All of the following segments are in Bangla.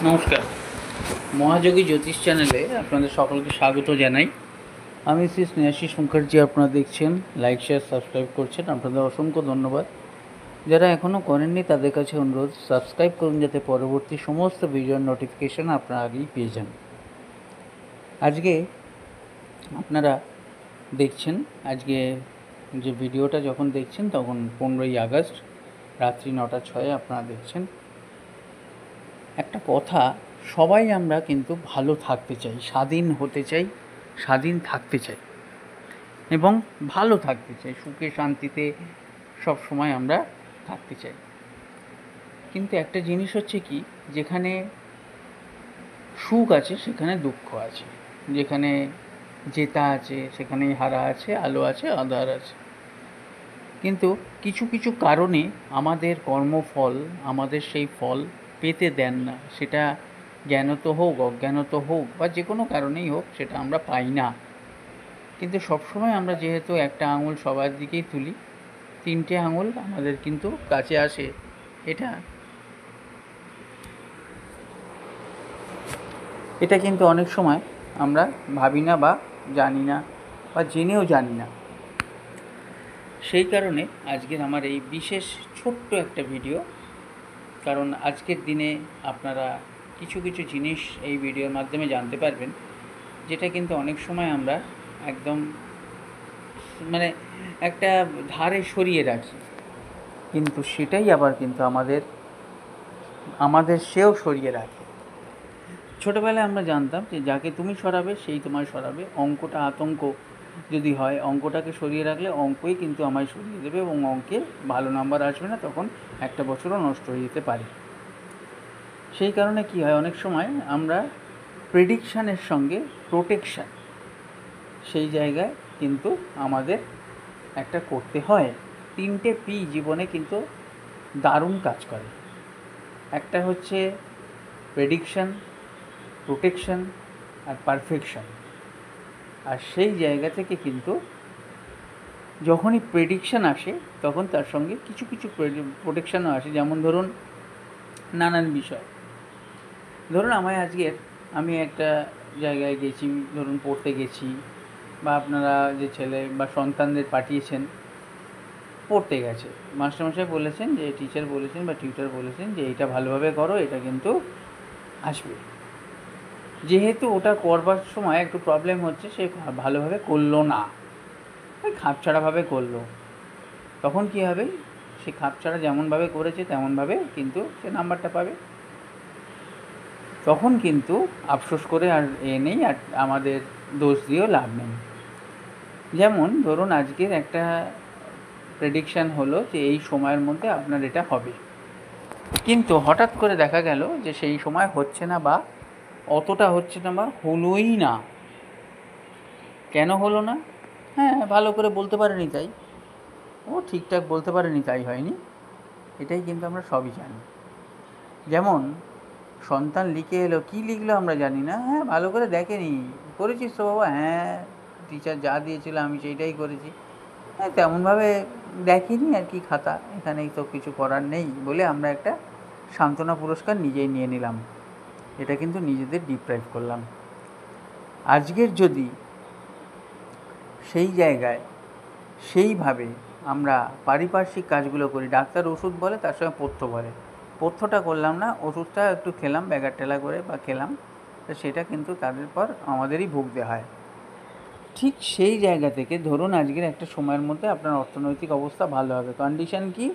নমস্কার। মহাযোগী জ্যোতিষ চ্যানেলে আপনাদের সকলকে স্বাগত জানাই। আমি শ্রী স্নেহাশিস মুখার্জি। আপনারা দেখছেন, লাইক শেয়ার সাবস্ক্রাইব করছেন, আপনাদের অসংখ্য ধন্যবাদ। যারা এখনও করেননি তাদের কাছে অনুরোধ, সাবস্ক্রাইব করুন যাতে পরবর্তী সমস্ত ভিডিওর নোটিফিকেশান আপনারা আগেই পেয়ে যান। আজকে আপনারা দেখছেন, আজকে যে ভিডিওটা যখন দেখছেন তখন 15ই আগস্ট রাত্রি 9:06 আপনারা দেখছেন। একটা কথা, সবাই আমরা কিন্তু ভালো থাকতে চাই, স্বাধীন হতে চাই, স্বাধীন থাকতে চাই এবং ভালো থাকতে চাই, সুখে শান্তিতে সব সময় আমরা থাকতে চাই। কিন্তু একটা জিনিস হচ্ছে কি, যেখানে সুখ আছে সেখানে দুঃখ আছে, যেখানে জেতা আছে সেখানেই হারা আছে, আলো আছে আঁধার আছে। কিন্তু কিছু কিছু কারণে আমাদের কর্মফল আমাদের সেই ফল পেতে দেন না। সেটা জ্ঞানত হোক, অজ্ঞানত হোক বা যে কোনো কারণেই হোক, সেটা আমরা পাই না। কিন্তু সবসময় আমরা যেহেতু একটা আঙুল সবার দিকেই তুলি, 3টে আঙুল আমাদের কিন্তু কাছে আসে। এটা কিন্তু অনেক সময় আমরা ভাবি না বা জানি না বা জেনেও জানি না। সেই কারণে আজকের আমার এই বিশেষ ছোট্ট একটা ভিডিও। কারণ আজকের দিনে আপনারা কিছু কিছু জিনিস এই ভিডিওর মাধ্যমে জানতে পারবেন, যেটা কিন্তু অনেক সময় আমরা একদম একটা ধারে সরিয়ে রাখি, কিন্তু সেটাই আবার কিন্তু আমাদের সেও সরিয়ে রাখে। ছোটোবেলায় আমরা জানতাম যে যাকে তুমি সরাবে সেই তোমায় সরাবে। অঙ্কটা আতঙ্ক যদি হয়, অঙ্কটাকে সরিয়ে রাখলে অঙ্কই কিন্তু আমায় সরিয়ে দেবে এবং অঙ্কে ভালো নাম্বার আসবে না, তখন একটা বছরও নষ্ট হয়ে যেতে পারে। সেই কারণে কি হয়, অনেক সময় আমরা প্রেডিকশানের সঙ্গে প্রোটেকশান, সেই জায়গায় কিন্তু আমাদের একটা করতে হয়। 3টে পি জীবনে কিন্তু দারুণ কাজ করে। একটা হচ্ছে প্রেডিকশান, প্রোটেকশান আর পারফেকশান। আর সেই জায়গা থেকে কিন্তু যখনই প্রেডিকশান আসে তখন তার সঙ্গে কিছু কিছু প্রোটেকশানও আসে। যেমন ধরুন, নানান বিষয়। ধরুন আমি একটা জায়গায় গেছি, ধরুন পড়তে গেছি, বা আপনারা যে ছেলে বা সন্তানদের পাঠিয়েছেন পড়তে গেছে, মাস্টারমশাই বলেছেন, যে টিচার বলেছেন বা টিউটার বলেছেন যে এটা ভালোভাবে করো, এটা কিন্তু আসবে। যেহেতু ওটা করবার সময় একটু প্রবলেম হচ্ছে, সে ভালোভাবে করলো না, খাপছাড়াভাবে করলো, তখন কী হবে, সে খাপছাড়া যেমনভাবে করেছে তেমনভাবে কিন্তু সে নাম্বারটা পাবে। তখন কিন্তু আফসোস করে আর নেই, আর আমাদের দোষ দিয়েও লাভ নেই। যেমন ধরুন, আজকের একটা প্রেডিকশান হলো যে এই সময়ের মধ্যে আপনার এটা হবে, কিন্তু হঠাৎ করে দেখা গেল যে সেই সময় হচ্ছে না, বা অতটা হচ্ছে না, বা হলোই না। কেন হলো না? হ্যাঁ, ভালো করে বলতে পারেনি তাই, ও ঠিকঠাক বলতে পারেনি তাই হয়নি, এটাই কিন্তু আমরা সবই জানি। যেমন সন্তান লিখে এলো, কী লিখলো আমরা জানি না, হ্যাঁ ভালো করে দেখেনি, করেছিস তো বাবা, হ্যাঁ টিচার যা দিয়েছিল আমি সেইটাই করেছি, হ্যাঁ তেমনভাবে দেখিনি আর কি, খাতা এখানেই তো কিছু করার নেই বলে আমরা একটা সান্ত্বনা পুরস্কার নিজেই নিয়ে নিলাম। এটা কিন্তু নিজেদের ডিপ্রাইভ করলাম। আজকের যদি সেই জায়গায় সেইভাবে আমরা পারিপার্শ্বিক কাজগুলো করি, ডাক্তার ওষুধ বলে তার সঙ্গে পথ্য বলে, পথ্যটা করলাম না, ওষুধটা একটু খেলাম ব্যাগার টেলা করে বা খেলাম, তো সেটা কিন্তু তাদের পর আমাদেরই ভুগতে হয়। ঠিক সেই জায়গা থেকে ধরুন আজকের একটা সময়ের মধ্যে আপনার অর্থনৈতিক অবস্থা ভালো হবে। কন্ডিশান কি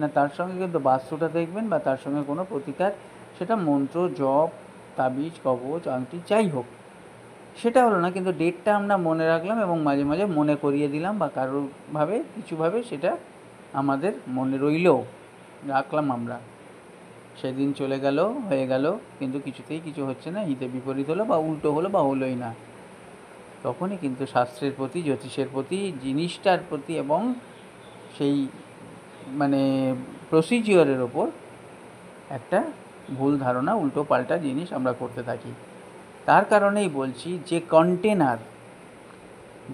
না, তার সঙ্গে কিন্তু বাস্তুটা দেখবেন বা তার সঙ্গে কোনো প্রতিকার, সেটা মন্ত্র, জপ, তাবিজ, কবচ, আংটি যাই হোক, সেটা হলো না, কিন্তু ডেটটা আমরা মনে রাখলাম এবং মাঝে মাঝে মনে করিয়ে দিলাম, বা কারোরভাবে কিছুভাবে সেটা আমাদের মনে রইলেও রাখলাম আমরা। সেদিন চলে গেল, হয়ে গেল, কিন্তু কিছুতেই কিছু হচ্ছে না, হিতে বিপরীত হলো বা উল্টো হলো বা হলোই না। তখনই কিন্তু শাস্ত্রের প্রতি, জ্যোতিষের প্রতি, জিনিসটার প্রতি এবং সেই প্রসিজিওরের ওপর একটা ভুল ধারণা, উল্টো পাল্টা জিনিস আমরা করতে থাকি। তার কারণেই বলছি,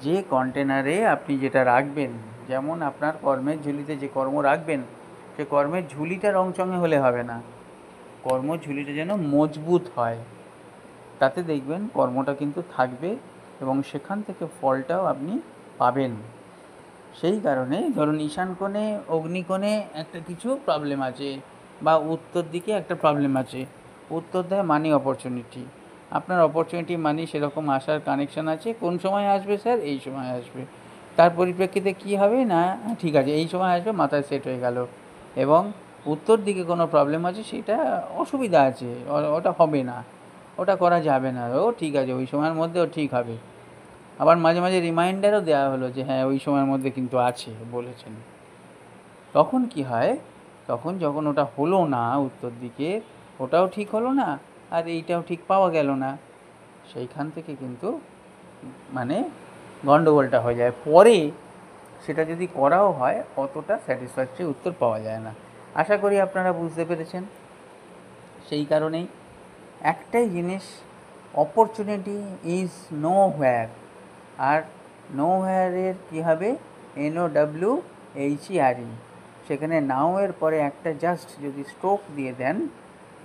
যে কন্টেনারে আপনি যেটা রাখবেন, যেমন আপনার কর্মের ঝুলিতে যে কর্ম রাখবেন, সে কর্মের ঝুলিটা রংচঙে হলে হবে না, কর্মঝুলিটা যেন মজবুত হয়, তাতে দেখবেন কর্মটা কিন্তু থাকবে এবং সেখান থেকে ফলটাও আপনি পাবেন। সেই কারণে ধরুন ঈশান কোণে, অগ্নিকোণে একটা কিছু প্রবলেম আছে, বা উত্তর দিকে একটা প্রবলেম আছে। উত্তর দেয় মানি অপরচুনিটি, আপনার অপরচুনিটি মানি সেরকম আসার কানেকশান আছে। কোন সময় আসবে স্যার? এই সময় আসবে। তার পরিপ্রেক্ষিতে কী হবে না, ঠিক আছে এই সময় আসবে, মাথায় সেট হয়ে গেল। এবং উত্তর দিকে কোনো প্রবলেম আছে, সেটা অসুবিধা আছে, ওটা হবে না, ওটা করা যাবে না, ও ঠিক আছে ওই সময়ের মধ্যে ও ঠিক হবে। আবার মাঝে মাঝে রিমাইন্ডারও দেওয়া হলো যে হ্যাঁ ওই সময়ের মধ্যে কিন্তু আছে, বলেছেন। তখন কি হয়, তখন যখন ওটা হলো না উত্তর দিকে, ওটাও ঠিক হলো না আর এইটাও ঠিক পাওয়া গেল না, সেইখান থেকে কিন্তু মানে গণ্ডগোলটা হয়ে যায়। পরে সেটা যদি করাও হয় অতটা স্যাটিসফ্যাক্টরি উত্তর পাওয়া যায় না। আশা করি আপনারা বুঝতে পেরেছেন। সেই কারণেই একটাই জিনিস, অপরচুনিটি ইজ নো হোয়ার। আর নো হোয়ারের কী হবে, NOWHERE, সেখানে নাও এর পরে একটা জাস্ট যদি স্ট্রোক দিয়ে দেন,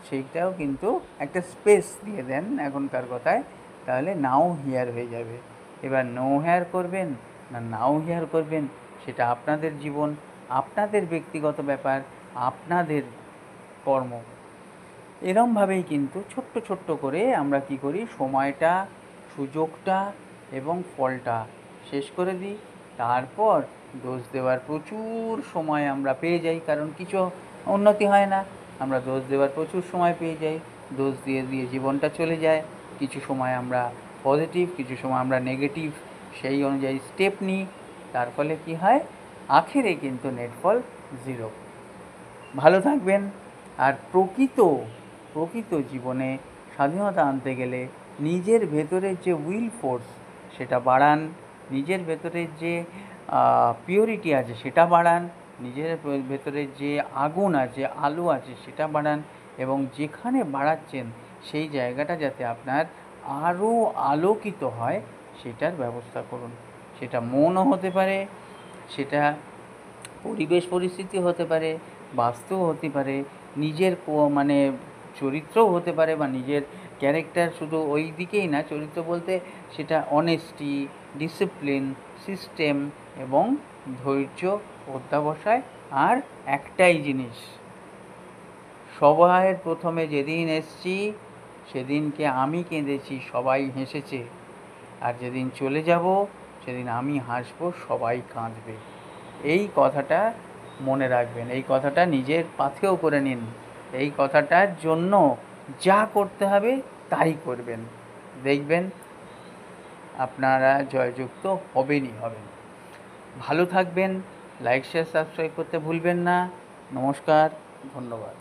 সেইটাও কিন্তু একটা স্পেস দিয়ে দেন এখনকার কথায়, তাহলে নাও হিয়ার হয়ে যাবে। এবার নো হেয়ার করবেন না নাও হেয়ার করবেন, সেটা আপনাদের জীবন, আপনাদের ব্যক্তিগত ব্যাপার, আপনাদের কর্ম। এরমভাবেই কিন্তু ছোট্ট ছোট্ট করে আমরা কি করি, সময়টা, সুযোগটা এবং ফলটা শেষ করে দিই। তারপর দোষ দেওয়ার প্রচুর সময় আমরা পেয়ে যাই, কারণ কিছু উন্নতি হয় না, আমরা দোষ দেওয়ার প্রচুর সময় পেয়ে যাই। দোষ দিয়ে দিয়ে জীবনটা চলে যায়। কিছু সময় আমরা পজিটিভ, কিছু সময় আমরা নেগেটিভ, সেই অনুযায়ী স্টেপ নিই। তার ফলে কী হয়, আখেরে কিন্তু নেটফল 0। ভালো থাকবেন। আর প্রকৃত জীবনে স্বাধীনতা আনতে গেলে নিজের ভেতরের যে উইল ফোর্স সেটা বাড়ান, নিজের ভেতরের যে পিওরিটি আছে সেটা বাড়ান, নিজের ভেতরের যে আগুন আছে, আলো আছে সেটা বাড়ান, এবং যেখানে বাড়াচ্ছেন সেই জায়গাটা যাতে আপনার আরও আলোকিত হয় সেটার ব্যবস্থা করুন। সেটা মনও হতে পারে, সেটা পরিবেশ পরিস্থিতি হতে পারে, বাস্তু হতে পারে, নিজের মানে চরিত্রও হতে পারে, বা নিজের ক্যারেক্টার, শুধু ওই দিকেই না, চরিত্র বলতে সেটা অনেস্টি, ডিসিপ্লিন, সিস্টেম এবং ধৈর্য, অধ্যাবসায়। আর একটাই জিনিস, সবাইয়ের প্রথমে যেদিন এসছি সেদিনকে আমি কেঁদেছি, সবাই হেসেছে, আর যেদিন চলে যাব সেদিন আমি হাসবো, সবাই কাঁদবে। এই কথাটা মনে রাখবেন, এই কথাটা নিজের পাথেয় করে নিন। এই কথাটার জন্য যা করতে হবে তাই করবেন, দেখবেন আপনারা জয়যুক্ত হবেনই হবেন। ভালো থাকবেন, লাইক শেয়ার সাবস্ক্রাইব করতে ভুলবেন না। নমস্কার, ধন্যবাদ।